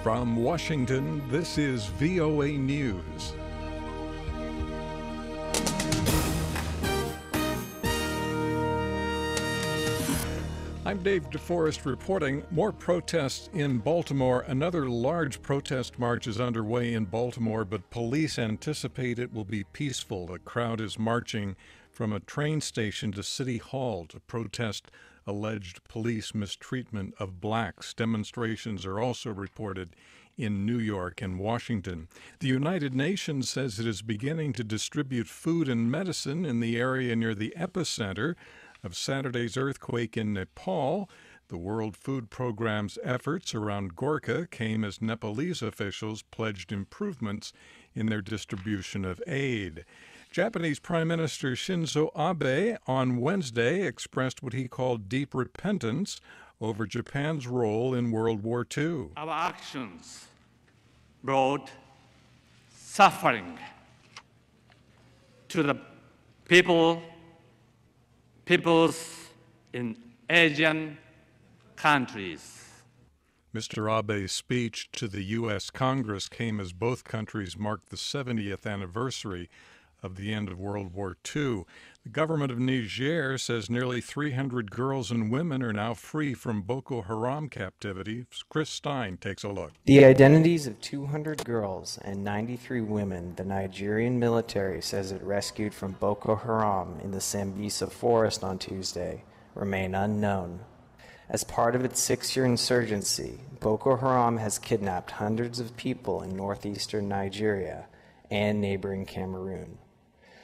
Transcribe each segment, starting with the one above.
From Washington, this is VOA News. I'm David Forrest reporting. More protests in Baltimore. Another large protest march is underway in Baltimore, but police anticipate it will be peaceful. A crowd is marching from a train station to City Hall to protest alleged police mistreatment of blacks. Demonstrations are also reported in New York and Washington. The United Nations says it is beginning to distribute food and medicine in the area near the epicenter of Saturday's earthquake in Nepal. The World Food Programme's efforts around Gorkha came as Nepalese officials pledged improvements in their distribution of aid. Japanese Prime Minister Shinzo Abe on Wednesday expressed what he called deep repentance over Japan's role in World War II. Our actions brought suffering to the peoples in Asian countries. Mr. Abe's speech to the U.S. Congress came as both countries marked the 70th anniversary of the end of World War II. The government of Niger says nearly 300 girls and women are now free from Boko Haram captivity. Chris Stein takes a look. The identities of 200 girls and 93 women the Nigerian military says it rescued from Boko Haram in the Sambisa forest on Tuesday remain unknown. As part of its 6-year insurgency, Boko Haram has kidnapped hundreds of people in northeastern Nigeria and neighboring Cameroon.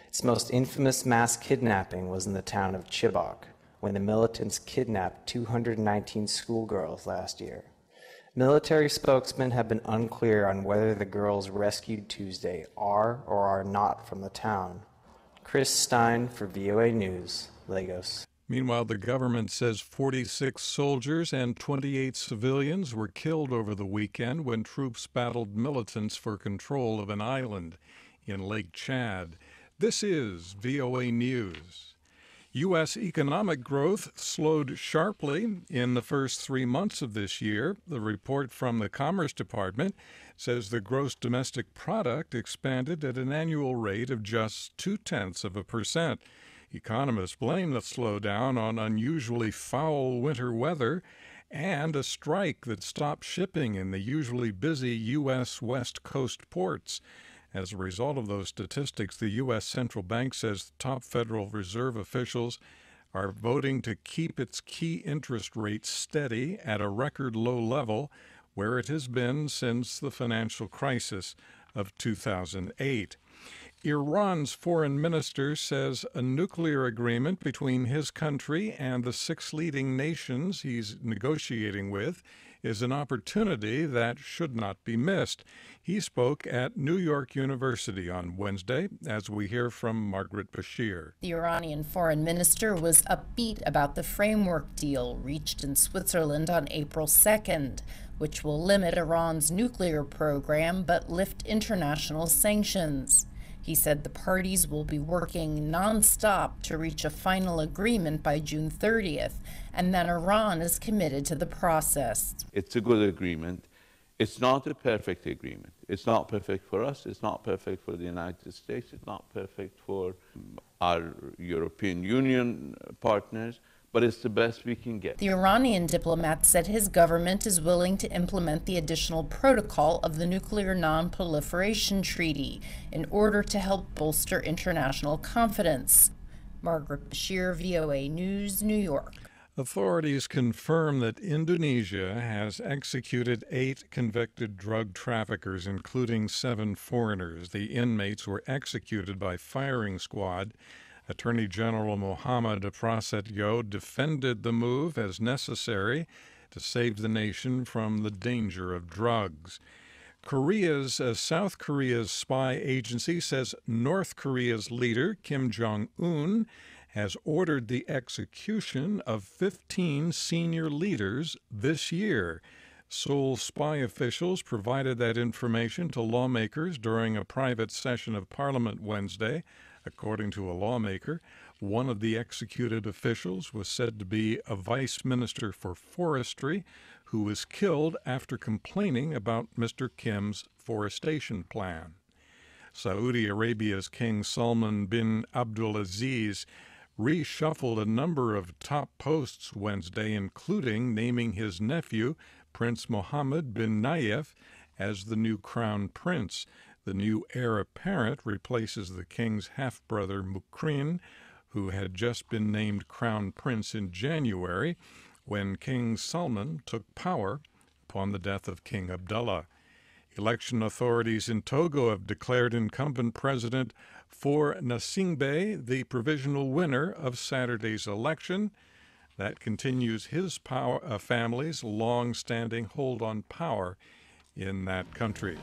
Its most infamous mass kidnapping was in the town of Chibok, when the militants kidnapped 219 schoolgirls last year. Military spokesmen have been unclear on whether the girls rescued Tuesday are or are not from the town. Chris Stein for VOA News, Lagos. Meanwhile, the government says 46 soldiers and 28 civilians were killed over the weekend when troops battled militants for control of an island in Lake Chad. This is VOA News. U.S. economic growth slowed sharply in the first 3 months of this year. The report from the Commerce Department says the gross domestic product expanded at an annual rate of just 0.2%. Economists blame the slowdown on unusually foul winter weather and a strike that stopped shipping in the usually busy U.S. West Coast ports. As a result of those statistics, the U.S. Central Bank says top Federal Reserve officials are voting to keep its key interest rate steady at a record low level, where it has been since the financial crisis of 2008. Iran's foreign minister says a nuclear agreement between his country and the 6 leading nations he's negotiating with is an opportunity that should not be missed. He spoke at New York University on Wednesday, as we hear from Margaret Bashir. The Iranian foreign minister was upbeat about the framework deal reached in Switzerland on April 2nd, which will limit Iran's nuclear program but lift international sanctions. He said the parties will be working nonstop to reach a final agreement by June 30th, and that Iran is committed to the process. It's a good agreement. It's not a perfect agreement. It's not perfect for us. It's not perfect for the United States. It's not perfect for our European Union partners. But it's the best we can get. The Iranian diplomat said his government is willing to implement the additional protocol of the Nuclear Non-Proliferation Treaty in order to help bolster international confidence. Margaret Bashir, VOA News, New York. Authorities confirm that Indonesia has executed 8 convicted drug traffickers, including 7 foreigners. The inmates were executed by firing squad. Attorney General Muhammad Prasetyo defended the move as necessary to save the nation from the danger of drugs. South Korea's spy agency says North Korea's leader, Kim Jong-un, has ordered the execution of 15 senior leaders this year. Seoul spy officials provided that information to lawmakers during a private session of Parliament Wednesday. According to a lawmaker, one of the executed officials was said to be a vice minister for forestry who was killed after complaining about Mr. Kim's forestation plan. Saudi Arabia's King Salman bin Abdulaziz reshuffled a number of top posts Wednesday, including naming his nephew, Prince Mohammed bin Nayef, as the new crown prince. The new heir apparent replaces the king's half-brother Mukrin, who had just been named crown prince in January when King Salman took power upon the death of King Abdullah. Election authorities in Togo have declared incumbent President Faure Gnassingbé the provisional winner of Saturday's election. That continues his family's long-standing hold on power in that country.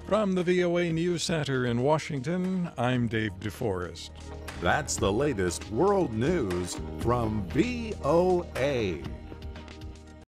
From the VOA News Center in Washington, I'm Dave DeForest. That's the latest world news from VOA.